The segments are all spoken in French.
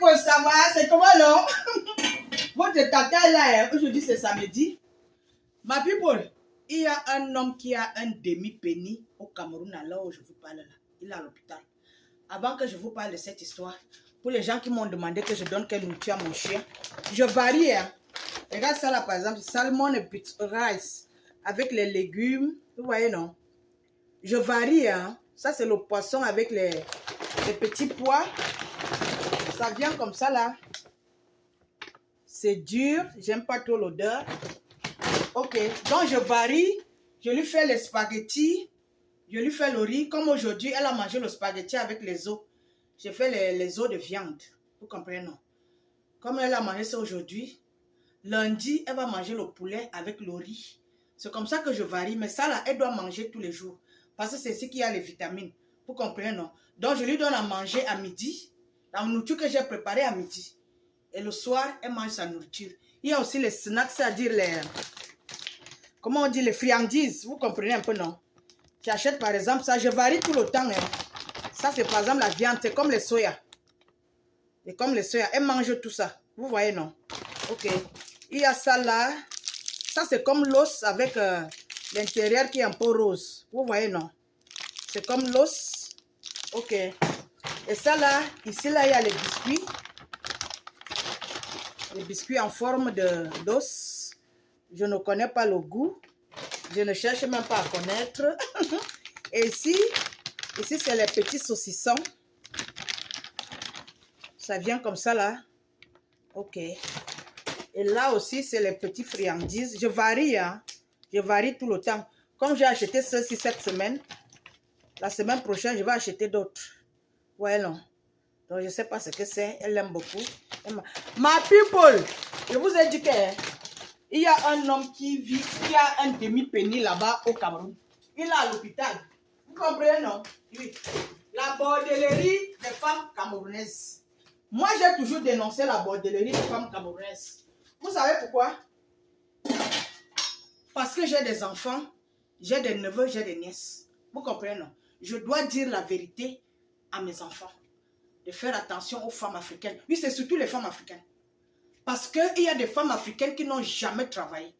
people, ça va? C'est comment non? Votre tata là, aujourd'hui c'est samedi. Ma people, il y a un homme qui a un demi-penny au Cameroun, là où je vous parle là. Il est à l'hôpital. Avant que je vous parle de cette histoire, pour les gens qui m'ont demandé que je donne quelle nourriture à mon chien, je varie. Hein. Regarde ça là par exemple, salmon et rice avec les légumes. Vous voyez non? Je varie. Hein. Ça c'est le poisson avec les petits pois. Ça vient comme ça là. C'est dur. J'aime pas trop l'odeur. Ok. Donc je varie. Je lui fais les spaghettis. Je lui fais le riz. Comme aujourd'hui, elle a mangé le spaghetti avec les os. J'ai fait les os de viande. Vous comprenez non? Comme elle a mangé ça aujourd'hui, lundi, elle va manger le poulet avec le riz. C'est comme ça que je varie. Mais ça là, elle doit manger tous les jours. Parce que c'est ici qu'il y a les vitamines. Vous comprenez non? Donc je lui donne à manger à midi. La nourriture que j'ai préparée à midi. Et le soir, elle mange sa nourriture. Il y a aussi les snacks, c'est-à-dire les... Comment on dit? Les friandises. Vous comprenez un peu, non? J'achète par exemple ça. Je varie tout le temps. Hein. Ça, c'est par exemple la viande. C'est comme les soya. Et comme les soya. Elle mange tout ça. Vous voyez, non? Ok. Il y a ça là. Ça, c'est comme l'os avec l'intérieur qui est un peu rose. Vous voyez, non? C'est comme l'os. Ok. Et ça là, ici là, il y a les biscuits. Les biscuits en forme d'os. Je ne connais pas le goût. Je ne cherche même pas à connaître. Et ici c'est les petits saucissons. Ça vient comme ça là. Ok. Et là aussi, c'est les petits friandises. Je varie, hein. Je varie tout le temps. Comme j'ai acheté ceci cette semaine, la semaine prochaine, je vais acheter d'autres. Ouais, non. Donc, je ne sais pas ce que c'est. Elle l'aime beaucoup. Ma people, je vous ai dit qu'il y a un homme qui a un demi-penny là-bas au Cameroun. Il est à l'hôpital. Vous comprenez, non? Oui. La bordellerie des femmes camerounaises. Moi, j'ai toujours dénoncé la bordellerie des femmes camerounaises. Vous savez pourquoi? Parce que j'ai des enfants, j'ai des neveux, j'ai des nièces. Vous comprenez, non? Je dois dire la vérité à mes enfants. De faire attention aux femmes africaines. Oui, c'est surtout les femmes africaines. Parce qu'il y a des femmes africaines qui n'ont jamais travaillé.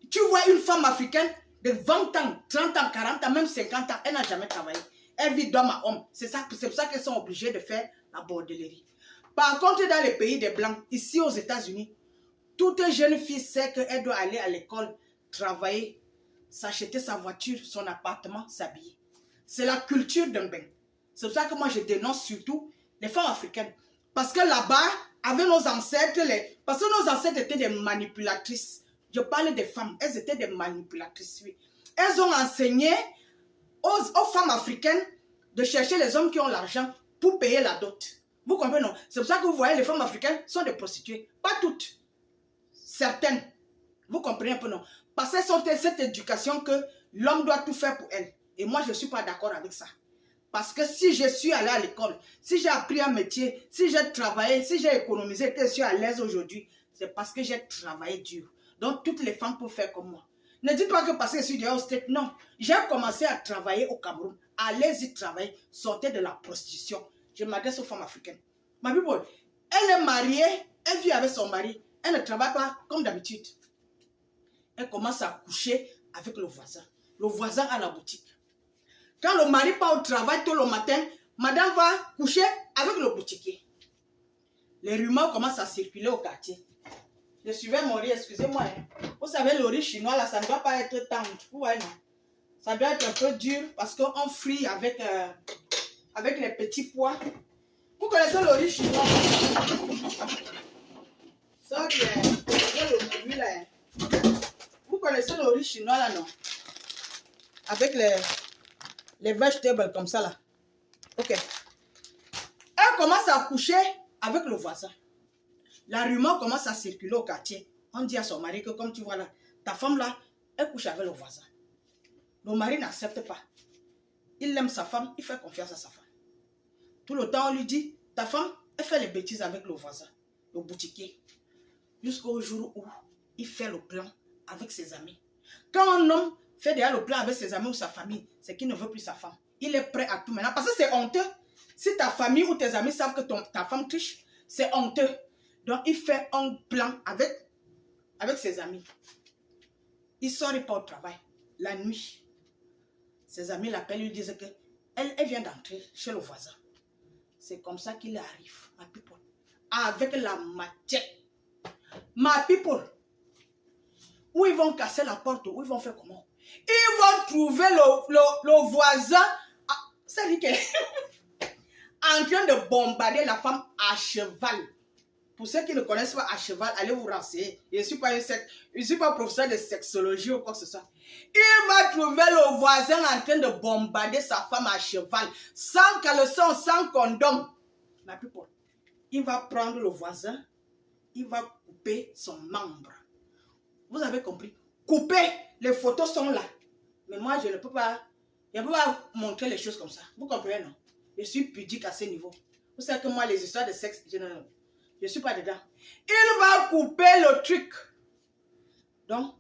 Tu vois une femme africaine de 20 ans, 30 ans, 40 ans, même 50 ans, elle n'a jamais travaillé. Elle vit d'homme à homme. C'est pour ça qu'elles sont obligées de faire la bordellerie. Par contre, dans les pays des Blancs, ici aux États-Unis, toute jeune fille sait qu'elle doit aller à l'école, travailler, s'acheter sa voiture, son appartement, s'habiller. C'est la culture d'un bain. C'est pour ça que moi je dénonce surtout les femmes africaines. Parce que là-bas, avec nos ancêtres, parce que nos ancêtres étaient des manipulatrices. Je parle des femmes, elles étaient des manipulatrices, oui. Elles ont enseigné aux femmes africaines de chercher les hommes qui ont l'argent pour payer la dot. Vous comprenez, non? C'est pour ça que vous voyez les femmes africaines sont des prostituées. Pas toutes. Certaines. Vous comprenez un peu, non? Parce qu'elles ont cette éducation que l'homme doit tout faire pour elles. Et moi, je ne suis pas d'accord avec ça. Parce que si je suis allée à l'école, si j'ai appris un métier, si j'ai travaillé, si j'ai économisé, que je suis à l'aise aujourd'hui, c'est parce que j'ai travaillé dur. Donc, toutes les femmes peuvent faire comme moi. Ne dites pas que parce que je suis déjà au States. Non. J'ai commencé à travailler au Cameroun. Allez-y travailler. Sortez de la prostitution. Je m'adresse aux femmes africaines. Ma people, elle est mariée, elle vit avec son mari. Elle ne travaille pas comme d'habitude. Elle commence à coucher avec le voisin. Le voisin à la boutique. Quand le mari part au travail tôt le matin, madame va coucher avec le boutiquier. Les rumeurs commencent à circuler au quartier. Je suivais mon riz, excusez-moi. Hein. Vous savez, le riz chinois, là, ça ne doit pas être tendre. Vous voyez, non? Ça doit être un peu dur parce qu'on frit avec les petits pois. Vous connaissez le riz chinois? Ça, c'est le là. Vous connaissez le riz chinois, là, non? Avec les vegetables comme ça, là. Ok. Elle commence à coucher avec le voisin. La rumeur commence à circuler au quartier. On dit à son mari que, comme tu vois là, ta femme là, elle couche avec le voisin. Le mari n'accepte pas. Il aime sa femme, il fait confiance à sa femme. Tout le temps, on lui dit, ta femme, elle fait les bêtises avec le voisin, le boutiquier. Jusqu'au jour où il fait le plan avec ses amis. Quand un homme fait déjà le plan avec ses amis ou sa famille, c'est qu'il ne veut plus sa femme. Il est prêt à tout maintenant. Parce que c'est honteux. Si ta famille ou tes amis savent que ta femme triche, C'est honteux. Donc, il fait un plan avec ses amis. Il sort et part au travail. La nuit, ses amis l'appellent, lui disent que elle vient d'entrer chez le voisin. C'est comme ça qu'il arrive, ma people. Avec la machette. Ma people. Où ils vont casser la porte, où ils vont faire comment? Ils vont trouver le voisin. C'est-à-dire que en train de bombarder la femme à cheval. Pour ceux qui ne connaissent pas à cheval, allez vous renseigner. Je ne suis pas professeur de sexologie ou quoi que ce soit. Il va trouver le voisin en train de bombarder sa femme à cheval. Sans caleçon, sans condom. Ma people, il va prendre le voisin. Il va couper son membre. Vous avez compris? Couper. Les photos sont là. Mais moi, je ne peux pas montrer les choses comme ça. Vous comprenez, non? Je suis pudique à ce niveau. Vous savez que moi, les histoires de sexe, je ne suis pas dedans. Il va couper le truc. Donc,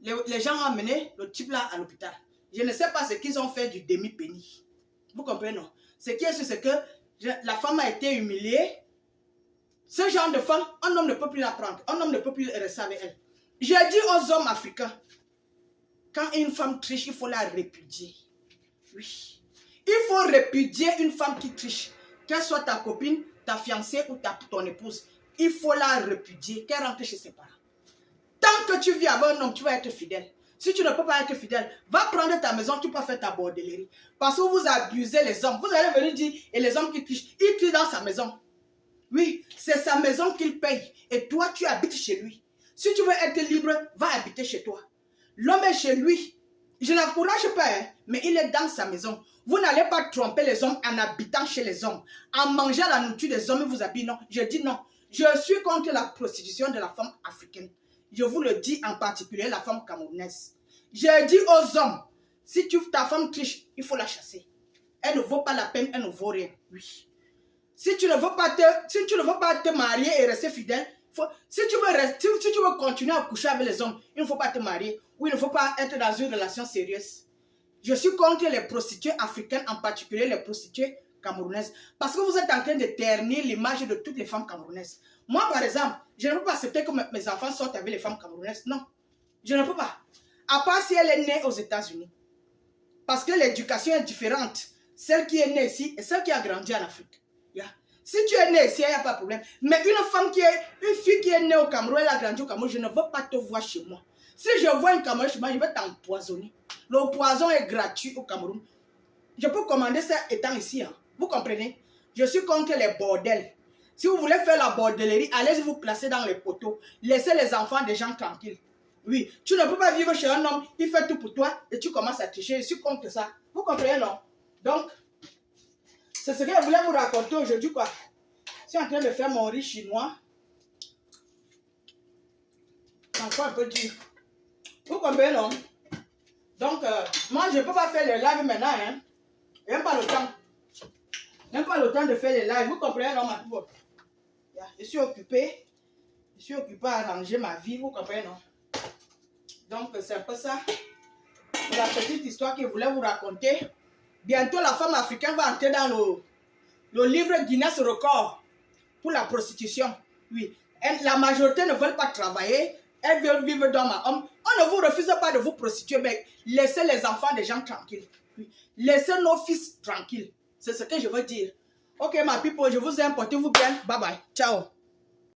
les gens ont amené le type là à l'hôpital. Je ne sais pas ce qu'ils ont fait du demi-pénis. Vous comprenez, non? Ce qui est sûr, c'est que la femme a été humiliée. Ce genre de femme, un homme ne peut plus la prendre. Un homme ne peut plus rester avec elle. J'ai dit aux hommes africains, quand une femme triche, il faut la répudier. Oui. Il faut répudier une femme qui triche. Qu'elle soit ta copine, ta fiancée ou ton épouse. Il faut la répudier, qu'elle rentre chez ses parents. Tant que tu vis avec un homme, tu vas être fidèle. Si tu ne peux pas être fidèle, va prendre ta maison, tu peux faire ta bordellerie. Parce que vous abusez les hommes. Vous allez venir dire, et les hommes qui trichent, ils trient dans sa maison. Oui, c'est sa maison qu'il paye. Et toi, tu habites chez lui. Si tu veux être libre, va habiter chez toi. L'homme est chez lui. Je n'encourage pas, hein, mais il est dans sa maison. Vous n'allez pas tromper les hommes en habitant chez les hommes. En mangeant la nourriture des hommes, vous habillez. Non, je dis non. Je suis contre la prostitution de la femme africaine. Je vous le dis en particulier, la femme camerounaise. Je dis aux hommes, si ta femme triche, il faut la chasser. Elle ne vaut pas la peine, elle ne vaut rien. Oui. Si tu ne veux pas te marier et rester fidèle, si tu veux continuer à coucher avec les hommes, il ne faut pas te marier ou il ne faut pas être dans une relation sérieuse. Je suis contre les prostituées africaines, en particulier les prostituées camerounaises, parce que vous êtes en train de ternir l'image de toutes les femmes camerounaises. Moi, par exemple, je ne peux pas accepter que mes enfants sortent avec les femmes camerounaises. Non, je ne peux pas. À part si elle est née aux États-Unis. Parce que l'éducation est différente. Celle qui est née ici et celle qui a grandi en Afrique. Yeah. Si tu es né ici, il n'y a pas de problème. Mais une fille qui est née au Cameroun, elle a grandi au Cameroun, je ne veux pas te voir chez moi. Si je vois un Cameroun chez moi, je vais t'empoisonner. Le poison est gratuit au Cameroun. Je peux commander ça étant ici. Hein. Vous comprenez? Je suis contre les bordels. Si vous voulez faire la bordellerie, allez vous placer dans les poteaux. Laissez les enfants des gens tranquilles. Oui, tu ne peux pas vivre chez un homme, il fait tout pour toi et tu commences à tricher. Je suis contre ça. Vous comprenez, non? Donc, c'est ce que je voulais vous raconter aujourd'hui, quoi. Je suis en train de faire mon riz chinois. C'est encore un peu dur. Vous comprenez, non? Donc, moi, je ne peux pas faire les lives maintenant, hein. Je n'ai pas le temps. Je n'ai pas le temps de faire les lives. Vous comprenez, non, ma poule? Je suis occupée. Je suis occupée à arranger ma vie, vous comprenez, non? Donc, c'est un peu ça. La petite histoire que je voulais vous raconter. Bientôt, la femme africaine va entrer dans le livre Guinness Record pour la prostitution. Oui. La majorité ne veulent pas travailler. Elles veulent vivre dans ma homme. On ne vous refuse pas de vous prostituer, mais laissez les enfants des gens tranquilles. Oui. Laissez nos fils tranquilles. C'est ce que je veux dire. Ok, ma people, je vous ai porté vous bien. Bye bye. Ciao.